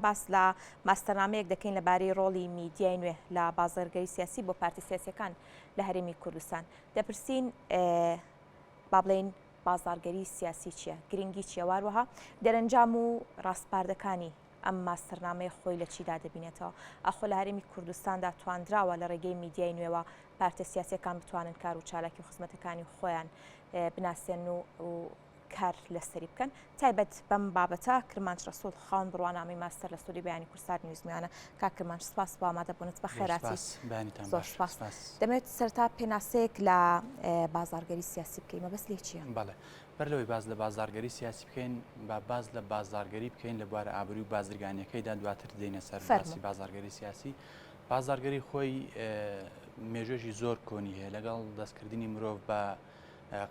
باس لە ماستەرنامەیەک دەکەین لەبارەی ڕۆڵی میدیای نوێ لە بازرگەری سیاسی بۆ پارتی سیاسیەکان لە هەرێمی کوردستان. دەپرسین با بڵێن بازارگەری سیاسی چییە؟ گرنگی چیە؟ واروەها دەرەنجام و ڕاستپاردەکانی ئەم ماستەرنامەیە خۆی لە چیدا دەبینێتەوە؟ ئەخۆ لە هەرێمی کوردستاندا توانراوە لە ڕێگەی میدیای نوێوە پارتە سیاسیەکان بتوانن کار و چالاکی و خزمەتەکانی خۆیان بناسێن و کار لەسەری بکەن. تایبەت بەم بابەتە کرمانج ڕەسوول خاوەن بڕوانامەی ماستەر لە سوودی بەیانی کوردستان نیوزمیانە. کا کرمانج سپاس بۆ ئامادەبوونت بە خێراتی. زۆر سپاس. دەمەوێت سەرتا پێناسەیەک لە بازارگەری سیاسی بکەین. مەبەست لێ چییە؟ بەڵێ بەر لەوەی باز لە بازارگەری سیاسی بکەین با باز لە بازارگەری بکەین لە بوارە ئابرووی و بازرگانیەکەیدا دواتر دێنە سەر باسی بازارگەری سیاسی. بازارگەری خۆی مێژوێژی زۆر کۆنی هەیە لەگەڵ دەستکردنی مرۆڤ بە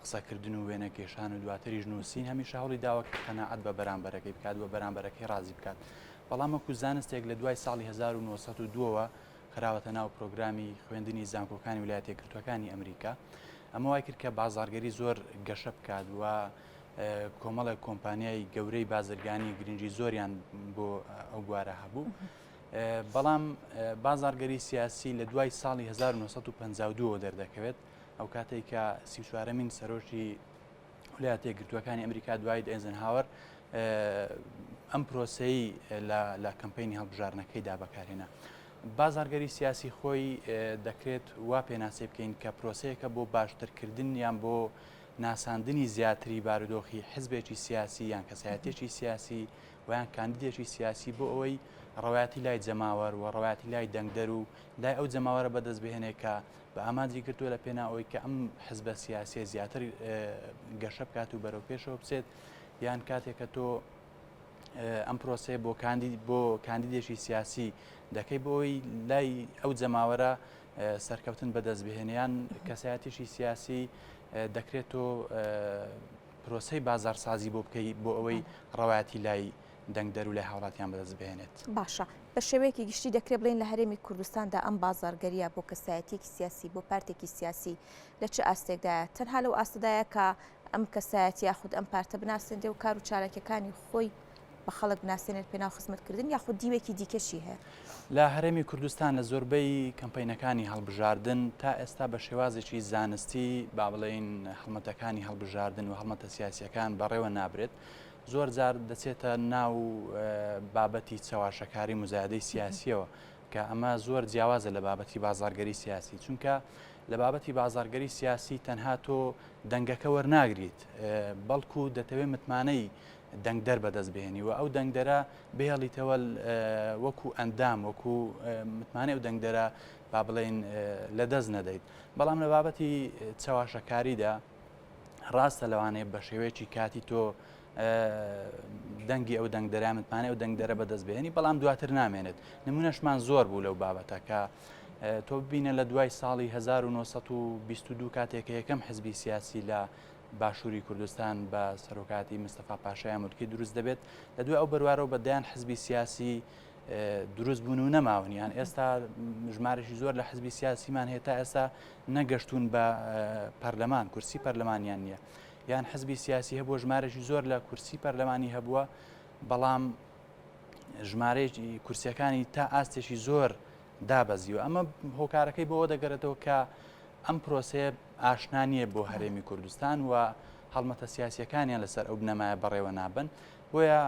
قسەکردن و وێنە کێشان و دواتریش نووسین هەمیشە هەوڵی داوە قەناعەت بە بەرامبەرەکەی بکات و بەرامبەرەکەی ڕازی بکات. بەڵام وەکو زانستێک لە دوای ساڵی 1992ەوە خراوەتە ناو پرۆگرامی خوێندنی زانکۆکانی ویلایەتە یەکگرتووەکانی ئەمریکا. ئەمە وای کرد کە بازارگەری زۆر گەشە بکات و کۆمەڵێک کۆمپانیای گەورەی بازرگانی گرنگی زۆریان بۆ ئەو بوارە هەبوو. بەڵام بازارگەری سیاسی لە دوای ساڵی 1952 دەردەکەوێت ئەو کاتێک کە 34مین سەرۆکی ویلایەتە یەکگرتووەکانی ئەمریکا دوای ئێزنهاوەر ئەم پرۆسەی لە کەمپینی هەڵبژارنەکەیدا بەکارهێنا. بازارگەری سیاسی خۆی دەکرێت وا پێناسێ بکەین کە پرۆسەیەکە بۆ باشترکردن یان بۆ ناساندنی زیاتری بارودۆخی حزبێکی سیاسی یان کەسایەتێکی سیاسی ویان کاندیدێکی سیاسی بۆ ئەوەی ڕەوایەتی لای جەماوەر و ڕەوایەتی لای دەنگدەر و لای ئەو جەماوەرە بەدەست بهێنێت کە بە ئامانجی کردووە لە پێناوەی کە ئەم حزبە سیاسی زیاتر گەشە بکات و بەرەو پێشەوە بچێت یان کاتێککە تۆ ئەم پرۆسەیە بۆ کاندیدێکی سیاسی دەکەی بۆی لای ئەو جەماوەرە سەرکەوتن بەدەست بهێنیان کەسایەتیشی سیاسی دەکرێتەوە پرۆسەی بازارسازی بۆ بکەی بۆ ئەوەی ڕەوایەتی لای دەنگدەر و لای هاوڵاتیان بەدەست بهێنێت. باشە بە شێوەیەکی گشتی دەکرێت بڵێن لە هەرێمی کوردستاندا ئەم بازارگەریە بۆ کەسایەتێکی سیاسی بۆ پارتێکی سیاسی لە چه ئاستێکدایە؟ تەنها لەو ئاستەدایە کە ئەم کەسایەتی یاخود ئەم پارتە بناسێنێ و کار و چارەکەەکانی خۆی بە خەڵک بناسێنێت پێناو خزمەتکردن یاخود دیوێکی دیکەشی هەیە؟ لە هەرێمی کوردستان لە زۆربەی کەمپینەکانی هەڵبژاردن تا ئێستا بە شێوازێکی زانستی با بڵێن هەڵمەتەکانی هەڵبژاردن و هەڵمەتە سیاسیەکان بەڕێوە نابرێت. زۆر جار دەچێتە ناو بابەتی چاواشەکاری مزایدەی سیاسیەوە کە ئەمە زۆر جیاوازە لە بابەتی بازارگەری سیاسی چونکە لە بابەتی بازارگەری سیاسی تەنها تۆ دەنگەکە وەرناگریت بەڵکو دەتەوێت متمانەی دەنگدەر بەدەست بهێنی و ئەو دەنگدەرە بهێڵیتەوە وەکو ئەندام وەکو متمانەی و دەنگدەرە با بڵێن لەدەست نەدەیت. بەڵام لە بابەتی چاواشەکاریدا ڕاستە لەوانەیە بە شێوەیەکی کاتی تۆ دەنگی ئەو دەنگدەرا متمانەی ئەو دەنگدەرە بەدەست بهێنی بەڵام دواتر نامێنێت. نمونەشمان زۆر بوو لەو بابەتە کە تۆ ببینە لە دوای ساڵی 1922 کاتێکە یەکەم حزبی سیاسی لە باشووری کوردستان بە سەرۆکاتی مستەفا پاشای ئەمریکی دروست دەبێت لە دوای ئەو بەروارەوە بەدایان حزبی سیاسی دروست بوون و نەماونیان ئێستا ژمارەی زۆر لە حزبی سیاسیمان هەیە تا ئێستا نەگەشتون بە پەرلەمان کورسی پەرلەمانیان نییە یان حزبی سیاسی هەبووە ژمارەی زۆر لە کورسی پەرلەمانی هەبووە بەڵام ژمارەیەکی کورسیەکانی تا ئاستێکی زۆر دابەزیوە. ئەمە هۆکارەکەی بۆەوە دەگەڕێتەوە کە ئەم پرۆسەیە ئاشنا نیە بۆ هەرێمی کوردستان و هەڵمەتە سیاسیەکانیان لەسەر ئەو بنەمایە بەڕێوە نابن بۆیە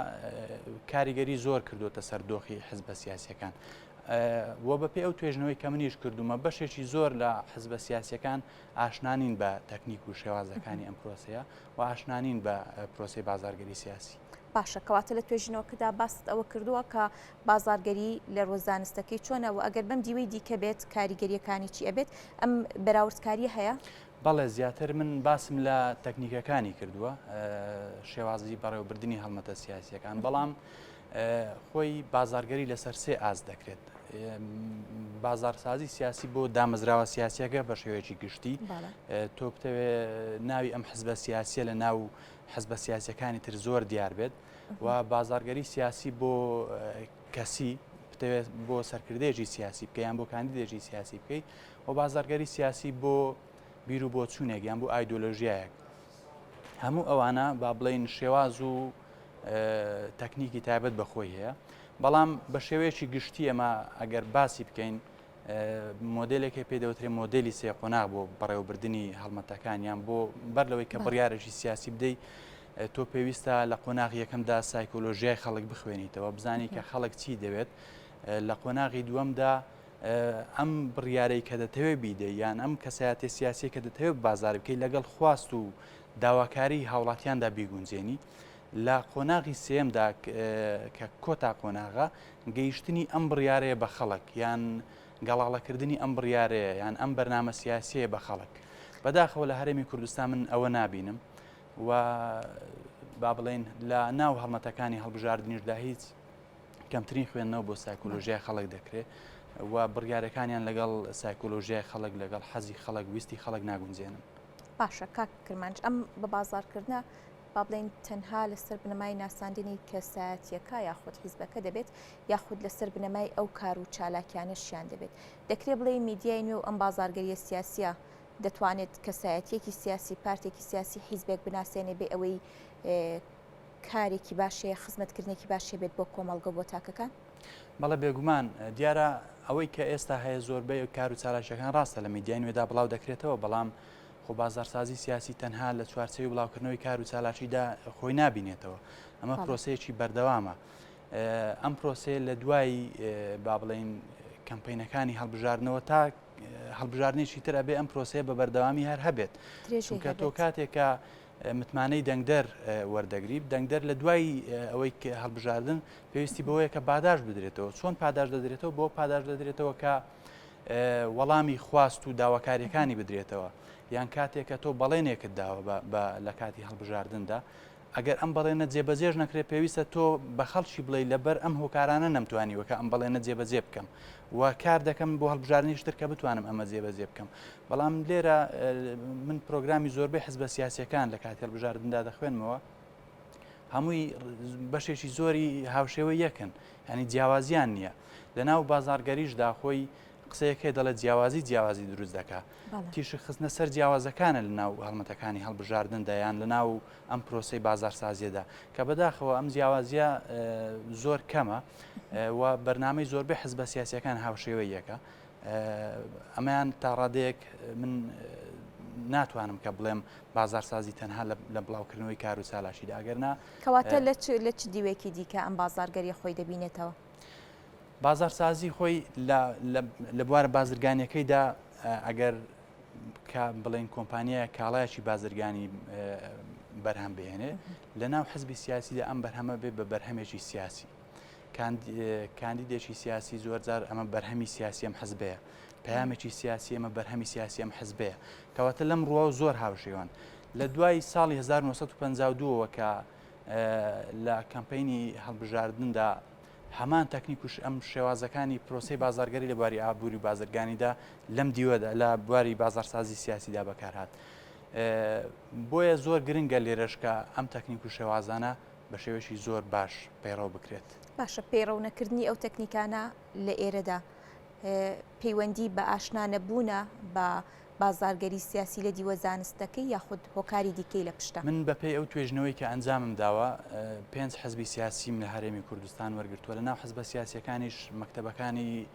کاریگەری زۆر کردوتە سەر دۆخی حزبە سیاسیەکان وە بەپێ ئەو توێژنەوەی کە منیش کردومە بەشێکی زۆر لە حزبە سیاسیەکان ئاشنانین بە تەکنیک و شێوازەکانی ئەم پرۆسەیە و ئاشنانین بە پرۆسەی بازارگەری سیاسی. باشە کەواتە لە توێژینەوەکەدا باست ئەوە کردووە کە بازارگەری لە ڕۆزانستەکەی چۆنەوە ئەگەر بەم دیوەی دیکە بێت کاریگەریەکانی چی ئەبێت ئەم بەراوردکاریە هەیە؟ بەڵێ زیاتر من باسم لە تەکنیکەکانی کردووە شێوازی بەڕێوەبردننی هەڵمەتە سیاسیەکان بەڵام خۆی بازارگەری لەسەر سێ ئاز دەکرێت. بازارسازی سیاسی بۆ دامەزراوە سیاسیەکە بە شێوەیەکی گشتی تۆ بتەوێ ناوی ئەم حزبە سیاسیە لە ناو حزبە سیاسیەکانی تر زۆر دیار بێت و بازارگەری سیاسی بۆ کەسی بتەوێت بۆ سەرکردێکی سیاسی بکەیان بۆ کاندیدێکی سیاسی بکەیت و بازارگەری سیاسی بۆ بیر و بۆ چوونێکیان بۆ ئایدۆلۆژیایەک هەموو ئەوانە با بڵێن شێواز و تەکنیکی تایبەت بەخۆی هەیە بەڵام بە شێوەیەکی گشتی ئەمە ئەگەر باسی بکەین مۆدلێکی پێدەوترێت مۆدلی سێ قۆناغ بۆ بەڕێوەبردننی هەڵمەتەکانیان بۆ بەر لەوەی کە بڕیارێکی سیاسی بدەیت تۆ پێویستە لە قۆناغی یەکەمدا سایکۆلۆژیای خەڵک بخوێنیتەوە بزانی کە خەڵک چی دەوێت لە قۆناغی دووەمدا ئەم بڕیارەی کە دەتەوێت بیدە یان ئەم کەسایەتی سیاسی کە دەتەوێت بازار بکەیت لەگەڵ خواست و داواکاری هاوڵاتیاندا بیگونجێنی لە قۆناغی سێمدا کە کۆتا قۆناغا گەیشتنی ئەم بڕیارەیە بە خەڵک یان گەڵاڵەکردنی ئەم بڕیارەیە یان ئەم بەرنامە سیاسیە بە خەڵک بەداخەوە لە هەرێمی کوردستان من ئەوە نابینم و با بڵێن لە ناو هەڵمەتەکانی هەڵبژاردنیشدا هیچ کەمترین خوێندنەوە بۆ سایکۆلۆژیای خەڵک دەکرێت و بڕیارەکانیان لەگەڵ سایکۆلۆژیای خەڵک لەگەڵ حەزی خەڵک ویستی خەڵک ناگونجێنن. باشە کاک کرمانج ئەم بە بازارکردە با بڵێن تەنها لەسەر بنەمای ناساندنی کەسایەتیەکە یاخود حیزبەکە دەبێت یاخود لەسەر بنەمای ئەو کار و چالاکیانەشیان دەبێت دەکرێت بڵێ میدیای نوێ و ئەم بازارگەریە سیاسیە دەتوانێت کەسایەتیەکی سیاسی پارتێکی سیاسی حیزبێک بناسێنێ بێ ئەوەی کارێکی باشەیە خزمەتکردنێکی باشێ بێت بۆ کۆمەڵگە بۆ تاکەکان بەڵە بێگومان دیارە ئەوەی کە ئێستا هەیە زۆربەی کار و چالاشەکان ڕاستە لە میدیای نوێدا بڵاو دەکرێتەوە بەڵام خۆ بازارسازی سیاسی تەنها لە چوارچەوەی بڵاوکردنەوەی کار و چالاشیدا خۆی نابینێتەوە ئەمە پرۆسەیەکی بەردەوامە ئەم پرۆسەیە لە دوای با بڵێن کەمپینەکانی هەڵبژاردنەوە تا هەڵبژاردنێکی تر ئەبێ ئەم پرۆسەیە بە بەردەوامی هەر هەبێت چونکە تۆ کاتێکە متمانەی دەنگدەر وەردەگریب دەنگدەر لە دوای ئەوەی هەڵبژاردن پێویستی بەوەیە کە پاداش بدرێتەوە چۆن پاداش دەدرێتەوە بۆ پاداش دەدرێتەوە کە وەڵامی خواست و داواکاریەکانی بدرێتەوە یان کاتێککە تۆ بەڵێنێکت داوە لە کاتی هەڵبژاردندا ئەگەر ئەم بەڵێنە جێبەجێژ نەکرێت پێویستە تۆ بە خەڵکی بڵێ لەبەر ئەم هۆکارانە نەمتوانیوە کە ئەم بەڵێنە جێبەجێ بکەم و کار دەکەم بۆ هەڵبژاردننی شتر کە بتوانم ئەمە جێبەجێ بکەم بەڵام لێرە من پرۆگرامی زۆربەی حزبە سیاسیەکان لە کاتی هەڵبژاردندا دەخوێنمەوە هەمووی بەشێکی زۆری هاوشێوە یەکن ینی جیاوازیان نییە لە ناو بازارگەریشدا خۆی قسەیەکێ دەڵێ جیاوازی دروست دەکات تیشە خستنە سەر جیاوازەکانە لە ناو هەڵمەتەکانی هەڵبژاردندایان لە ناو ئەم پرۆسی بازارسازیەدا کە بەداخەوە ئەم جیاوازیە زۆر کەمە و بەرنامەی زۆربەی حزبە سیاسیەکان هاوشێوەی یەکە ئەمەیان تا ڕادەیەک من ناتوانم کە بڵێم بازارسازی تەنها لە بڵاوکردنەوەی کار و چالاشیدا ئەگەرنا کەواتە لە چ دیوێکی دیکە ئەم بازارگەری خۆی دەبینێتەوە بازارسازی خۆی لە بوارە بازرگانیەکەیدا ئەگەر کە بڵێن کۆمپانیایە کاڵایەکی بازرگانی بەرهەم بهێنێ لە ناو حزبی سیاسیدا ئەم بەرهەمە بێ بە بەرهەمێکی سیاسی کاندیدێکی سیاسی زۆرجار ئەمە بەرهەمی سیاسی ئەم حزبەیە پەیامێکی سیاسی ئەمە بەرهەمی سیاسی ئەم حزبەیە کەواتە لەم ڕووە زۆر هاوشێوان لە دوای ساڵی 1952ەوە کە لە کەمپینی هەڵبژاردندا هەمان تەکنیکوش ئەم شێوازەکانی پرۆسی بازارگەری لە بواری ئابووری بازرگانیدا لەم دیوەدا لە بواری بازارسازی سیاسیدا بەکارهات بۆیە زۆر گرنگە لێرەشکە ئەم تەکنیک و شێوازانە بە شێوەشی زۆر باش پەیڕەو بکرێت باشە پەیڕەونەکردنی ئەو تەکنیکانە لە ئێرەدا پەیوەندی بە ئاشنانەبوونە بە بازارگەری سیاسی لە دیوە زانستەکەی یاخود هۆکاری دیکەی لە پشتە من بەپێی ئەو توێژنەوەی کە ئەنجامم داوە 5 حزبی سیاسیم لە هەرێمی کوردستان وەرگرتووە لە ناو حزبە سیاسیەکانیش مەکتەبەکانی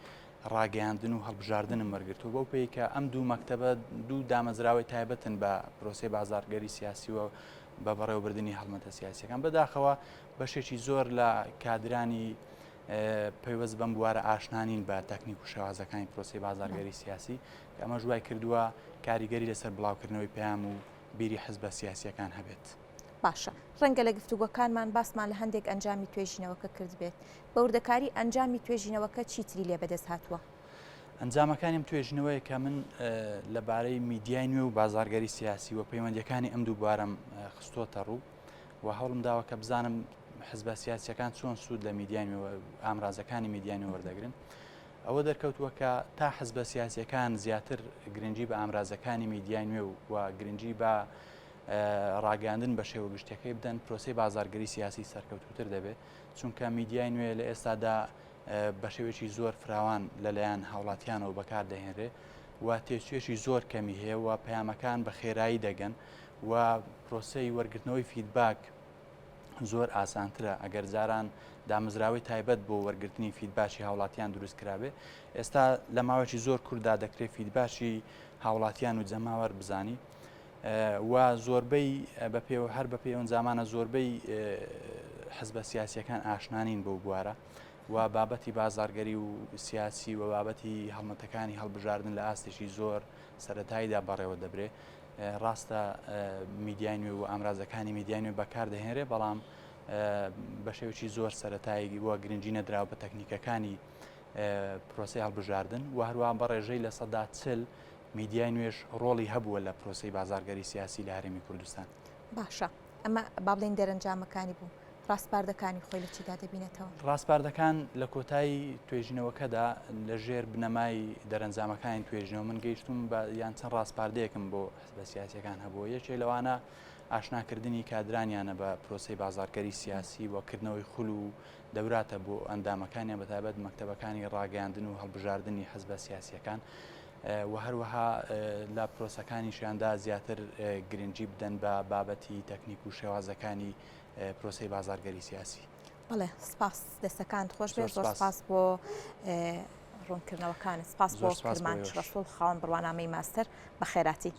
ڕاگەیاندن و هەڵبژاردنم وەرگرتووە بەو پێی کە ئەم دوو مەکتەبە دوو دامەزراوی تایبەتن بە پرۆسی بازارگەری سیاسی و بە بەڕێوەبردننی هەڵمەتە سیاسیەکان بەداخەوە بەشێکی زۆر لە کادرانی پەیوەست بەم بوارە ئاشنانین بە تەکنیک و شێوازەکانی پرۆسی بازارگەری سیاسی کە ئەمە ژوای کردووە کاریگەری لەسەر بڵاوکردنەوەی پەیام و بیری حزبە سیاسیەکان هەبێت. باشە ڕەنگە لە گفتوگۆکانمان باسمان لە هەندێک ئەنجامی توێژینەوەکە کرد بێت بەوردەکاری ئەنجامی توێژینەوەکە چیتری لێ بەدەست هاتووە ئەنجامەکانیم توێژنەوەی کە من لەبارەی میدیای نوێ و بازارگەری سیاسی و پەیوەندیەکانی ئەم دوو بوارم خستۆتە ڕوو و هەوڵم داوە کە بزانم حزبە سیاسیەکان چۆن سوود لە میدیای نوێ ئامرازەکانی میدیای نوێ وەردەگرن ئەوە دەرکەوتووە کە تا حزبە سیاسیەکان زیاتر گرنگی بە ئامرازەکانی میدیای نوێ و گرنگی بە ڕاگەاندن بە شێوە گشتەکەی بدەن پرۆسی بازارگەری سیاسی سەرکەوتوتر دەبێت چونکە میدیای نوێ لە ئێستادا بە شێوێکی زۆر فراوان لەلایەن هاوڵاتیانەوە بەکار دەهێنرێ و تێچوێکی زۆر کەمی هەیە و پەیامەکان بە خێرایی دەگەن و پرۆسەی وەرگرتنەوەی فیدباک زۆر ئاسانترە ئەگەر جاران دامەزراوی تایبەت بۆ وەرگرتنی فیدباشی هاوڵاتیان دروست کرابێ. ئێستا لە ماوەی زۆر کووردا دەکرێت فیدباشی هاوڵاتیان و جەماوەەر بزانی و زۆربەی هەر بە پێ ئەو زمانە زۆربەی حزبە سیاسیەکان ئاشنانین بەو بوارە و بابەتی بازارگەری و سیاسی و بابەتی هەڵمەتەکانی هەڵبژاردن لە ئاستێکی زۆر سەرەتاییدا بەڕێوە دەبرێت. ڕاستە میدیای نوێ و ئامرازەکانی میدیای نوێ بەکار دەهێنرێ، بەڵام بە شێوکی زۆر سەرەتایی وە گرنگی نەدراوە بە تەکنیکەکانی پرۆسی هەڵبژاردن و هەروە بە ڕێژەی لە سەدا 40 میدیای نوێش ڕۆڵی هەبووە لە پرۆسی بازارگەری سیاسی لە هەرێمی کوردستان. باشە ئەمە با بڵێن دەرەنجامەکانی بوو ڕاستپاردەکانی خۆی لە چیدا دەبینێتەوە؟ ڕاستپاردەکان لە کۆتایی توێژینەوەکەدا لە ژێر بنەمای دەرەنجامەکانی توێژینەوە من گەیشتم بە یان چەند ڕاستپاردەیەکم بۆ حزبە سیاسیەکان هەبووە. یەکێ لەوانە ئاشناکردنی کادرانیانە بە پرۆسی بازارگەری سیاسی وەکردنەوەی خول و دەوراتە بۆ ئەندامەکانیان بەتایبەت مەکتەبەکانی ڕاگەاندن و هەڵبژاردننی حزبە سیاسیەکان و هەروەها لە پرۆسەکانیشیاندا زیاتر گرنگی بدەن بە بابەتی تەکنیک و شێوازەکانی پرۆسی بازارگەری سیاسی. بەڵێ سپاس دەستەکان خۆش بێ، زۆر سپاس بۆ ڕوونکردنەوەکان، سپاس بۆ کرمانچ ڕەسوڵ خاوەن بڕوانامەی ماستەر بە خێراتی.